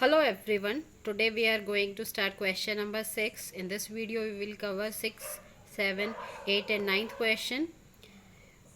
Hello everyone. Today we are going to start question number 6. In this video we will cover 6, 7, 8 and ninth question.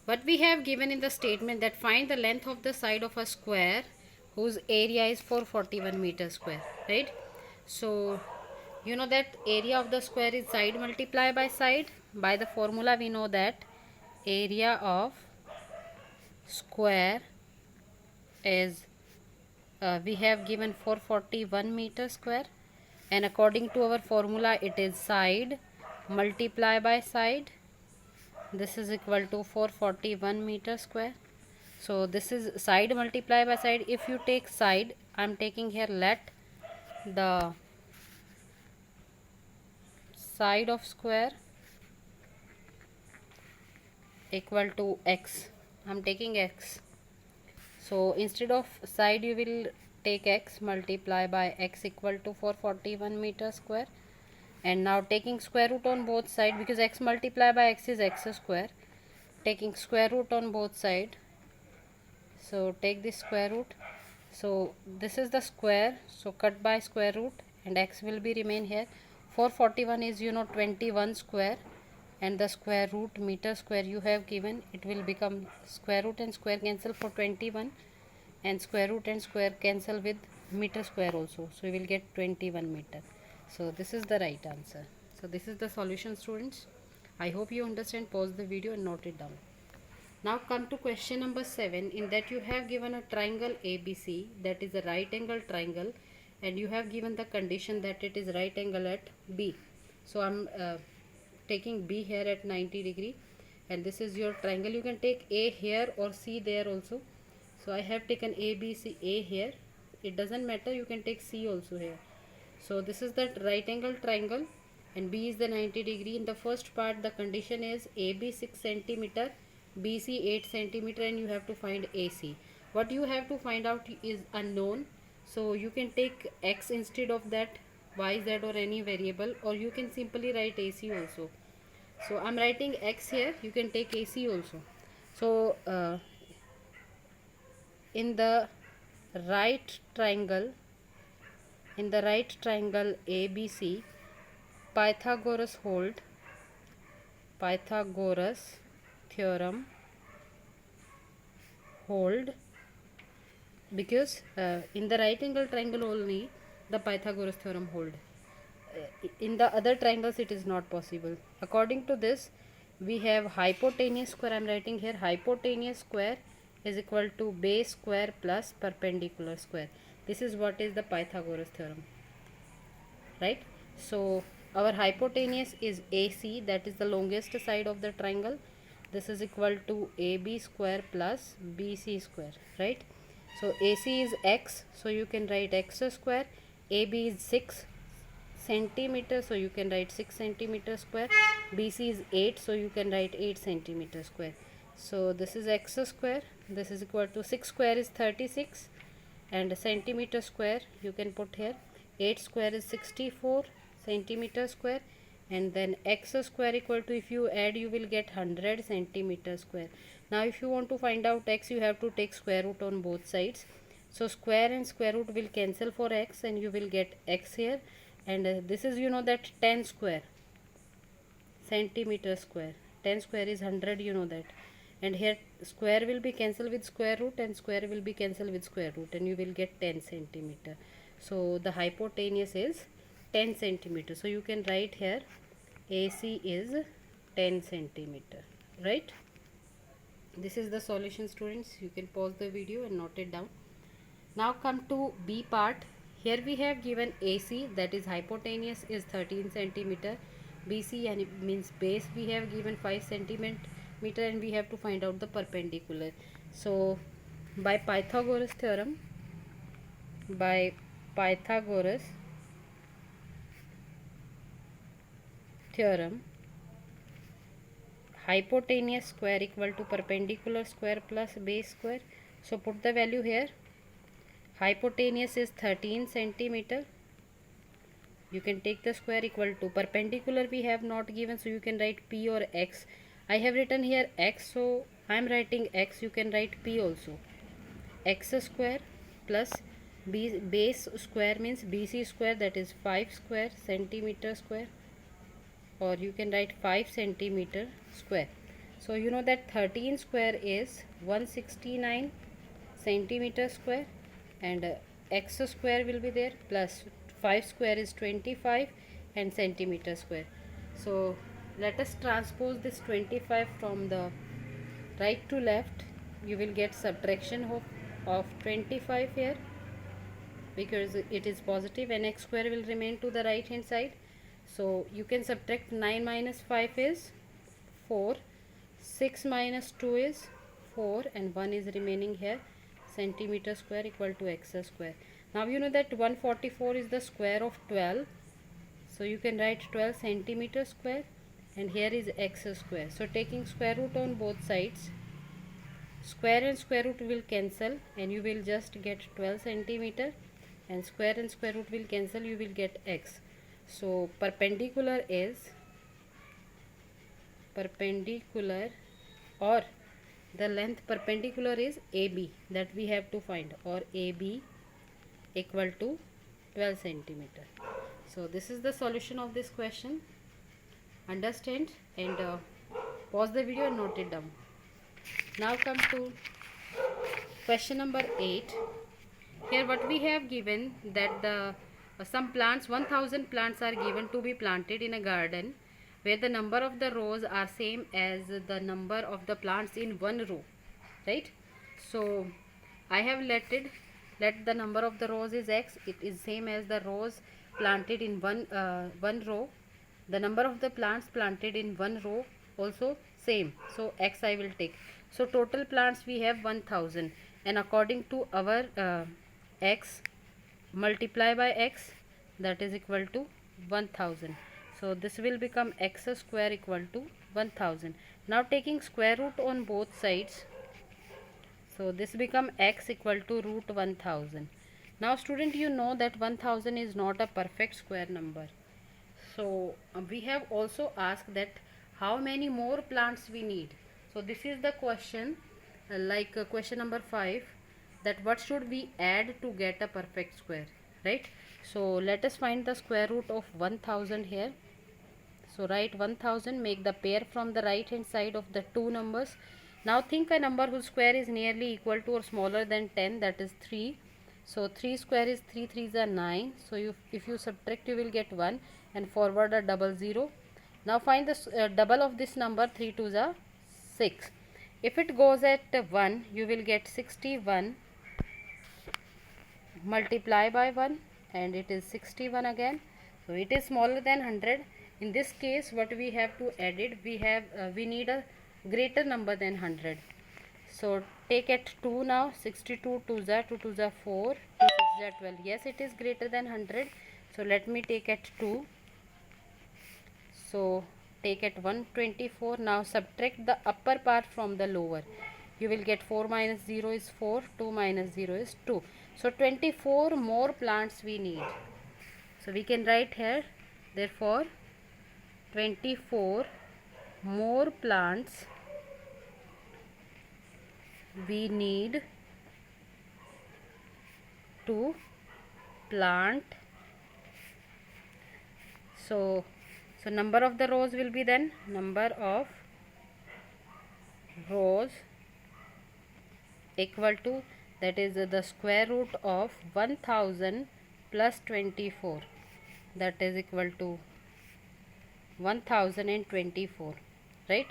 What we have given in the statement that find the length of the side of a square whose area is 441 meters square, right? So you know that area of the square is side multiply by side. By the formula we know that area of square is we have given 441 meter square, and according to our formula it is side multiply by side. This is equal to 441 meter square. So this is side multiply by side. If you take side, I am taking here, let the side of square equal to x. I am taking x. So instead of side you will take x, multiply by x equal to 441 meter square, and now taking square root on both sides, because x multiply by x is x square, taking square root on both sides. So take this square root. So this is the square, so cut by square root and x will be remain here. 441 is 21 square, and the square root meter square you have given, it will become square root and square cancel for 21, and square root and square cancel with meter square also, so we will get 21 meter. So this is the right answer. So this is the solution, students. I hope you understand. Pause the video and note it down. Now come to question number 7. In that you have given a triangle ABC, that is a right angle triangle, and you have given the condition that it is right angle at B. So I am taking B here at 90 degree, and this is your triangle. You can take A here or C there also. So I have taken A, B, C, A here. It doesn't matter, you can take C also here. So this is the right angle triangle and B is the 90 degree. In the first part the condition is AB 6 centimeter, BC 8 centimeter, and you have to find AC. What you have to find out is unknown. So you can take X instead of that, Y, Z or any variable, or you can simply write AC also. So I'm writing X here, you can take AC also. So in the right triangle ABC, Pythagoras theorem hold, because in the right angle triangle only the Pythagoras theorem hold. In the other triangles it is not possible. According to this, we have hypotenuse square. I am writing here hypotenuse square is equal to base square plus perpendicular square. This is what is the Pythagoras theorem, right? So our hypotenuse is AC, that is the longest side of the triangle. This is equal to AB square plus BC square, right? So AC is X, so you can write X square. AB is 6 centimeter, so you can write 6 centimeter square. BC is 8, so you can write 8 centimeter square. So this is X square. This is equal to 6 square is 36, and centimeter square you can put here. 8 square is 64 centimeter square, and then X square equal to, if you add you will get 100 centimeter square. Now if you want to find out X, you have to take square root on both sides. So square and square root will cancel for X, and you will get X here, and this is that 10 square centimeter square. 10 square is 100, that, and here square will be cancelled with square root and square will be cancelled with square root, and you will get 10 centimeter. So the hypotenuse is 10 centimeter. So you can write here AC is 10 centimeter, right? This is the solution, students. You can pause the video and note it down. Now come to B part. Here we have given AC, that is hypotenuse is 13 centimeter. BC, and it means base, we have given 5 centimeter, and we have to find out the perpendicular. So by Pythagoras theorem, hypotenuse square equal to perpendicular square plus base square. So put the value here. Hypotenuse is 13 centimeter. You can take the square equal to perpendicular we have not given, so you can write P or X. I have written here X, so I am writing X. You can write P also. X square plus base square means BC square, that is 5 square centimeter square, or you can write 5 centimeter square. So you know that 13 square is 169 centimeter square, and x square will be there, plus 5 square is 25 and centimeter square. So let us transpose this 25 from the right to left. You will get subtraction of 25 here, because it is positive, and x square will remain to the right hand side. So you can subtract 9 minus 5 is 4, 6 minus 2 is 4, and 1 is remaining here, centimeter square equal to x square. Now you know that 144 is the square of 12, so you can write 12 centimeter square, and here is x square. So taking square root on both sides, square and square root will cancel, and you will just get 12 centimeter, and square and square root will cancel, you will get x. So perpendicular or the length perpendicular is AB, that we have to find, or AB equal to 12 centimeter. So this is the solution of this question. Understand and pause the video and note it down. Now come to question number 8. Here what we have given, that the some plants, 1000 plants are given to be planted in a garden where the number of the rows are same as the number of the plants in one row, right? So I have let the number of the rows is x, it is same as the rows planted in one row. The number of the plants planted in one row also same, so x I will take. So total plants we have 1000, and according to our x, multiply by x, that is equal to 1000. So this will become x square equal to 1000. Now taking square root on both sides, so this become x equal to root 1000. Now student, you know that 1000 is not a perfect square number. So we have also asked that how many more plants we need. So this is the question, question number 5, that what should we add to get a perfect square, right? So let us find the square root of 1000 here. So write 1000, make the pair from the right hand side of the two numbers. Now think a number whose square is nearly equal to or smaller than 10, that is 3. So 3 square is 3 3s are 9. So if you subtract, you will get 1, and forward a double 0. Now find the double of this number, 3 2s are 6. If it goes at 1, you will get 61, multiply by 1, and it is 61 again. So it is smaller than 100. In this case, what we have to add it, we need a greater number than 100. So take at 2 now. 62 2s are 2 2s are 4, 2 6s are 12. Yes, it is greater than 100. So let me take at 2. So take at 124. Now subtract the upper part from the lower. You will get 4 minus 0 is 4, 2 minus 0 is 2. So 24 more plants we need. So we can write here, therefore 24 more plants we need to plant. So number of the rows will be then number of rows equal to, that is the square root of 1000 plus 24, that is equal to 1024, right?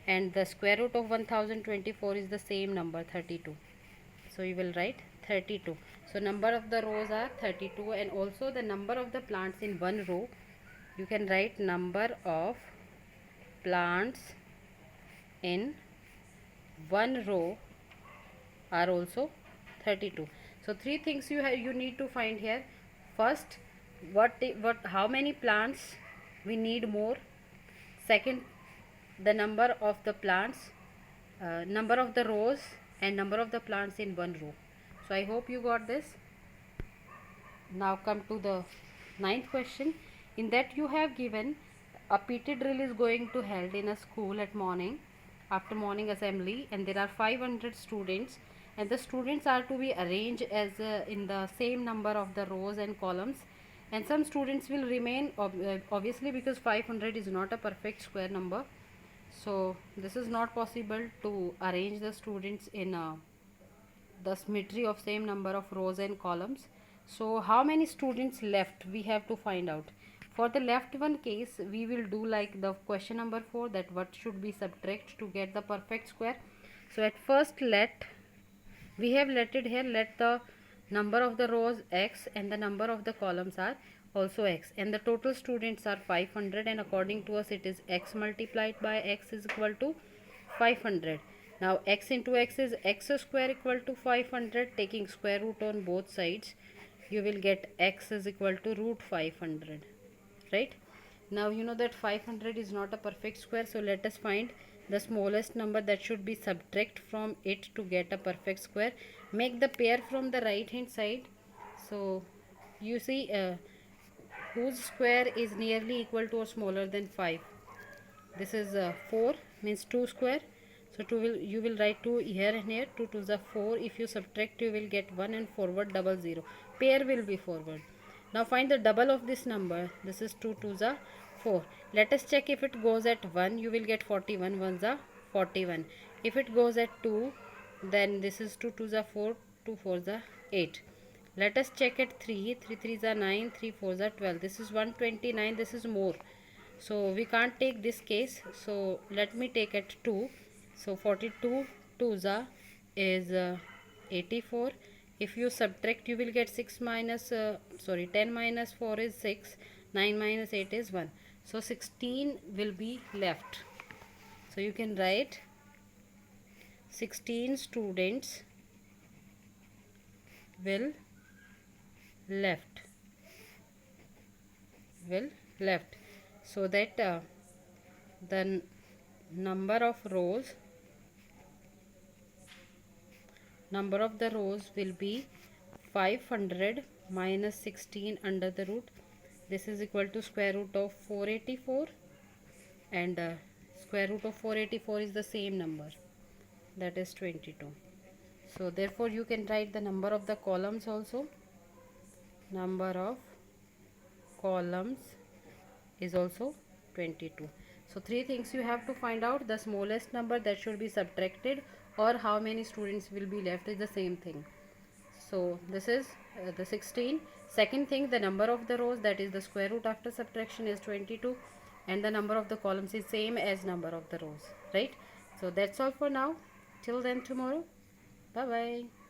And the square root of 1024 is the same number, 32. So you will write 32. So number of the rows are 32, and also the number of the plants in one row, you can write number of plants in one row are also 32. So three things you need to find here. First, how many plants we need more. Second, the number of the plants, number of the rows, and number of the plants in one row. So I hope you got this. Now come to the 9th question. In that you have given a PT drill is going to held in a school at morning, after morning assembly, and there are 500 students, and the students are to be arranged as in the same number of the rows and columns, and some students will remain obviously, because 500 is not a perfect square number, so this is not possible to arrange the students in the symmetry of same number of rows and columns. So how many students left we have to find out. For the left one case, we will do like the question number 4, that what should be subtract to get the perfect square. So at first we have let the number of the rows x and the number of the columns are also x, and the total students are 500, and according to us it is x multiplied by x is equal to 500. Now x into x is x square equal to 500. Taking square root on both sides, you will get x is equal to root 500, right? Now you know that 500 is not a perfect square, so let us find the smallest number that should be subtract from it to get a perfect square. Make the pair from the right hand side. So you see whose square is nearly equal to or smaller than 5. This is 4, means 2 square. So 2 will, you will write 2 here and here. 2 to the 4. If you subtract, you will get 1, and forward double 0. Pair will be forward. Now find the double of this number. This is 2 to the 4. Let us check. If it goes at 1, you will get 41. 1 the 41. If it goes at 2, then this is 2 to the 4. 2 4 the 8. Let us check at 3. 3 3 is 9. 3 4 is 12. This is 129. This is more. So we can't take this case. So let me take at 2. So 42 2 is 84. If you subtract, you will get 6 minus 10 minus 4 is 6. 9 minus 8 is 1. So 16 will be left. So you can write 16 students will left. So that the number of the rows will be 500 minus 16 under the root. This is equal to square root of 484, and square root of 484 is the same number, that is 22. So therefore you can write the number of the columns also. Number of columns is also 22. So 3 things you have to find out: the smallest number that should be subtracted, or how many students will be left, is the same thing. So this is the 16. Second thing, the number of the rows, that is the square root after subtraction, is 22, and the number of the columns is same as number of the rows, right? So that's all for now. Till then, tomorrow. Bye bye.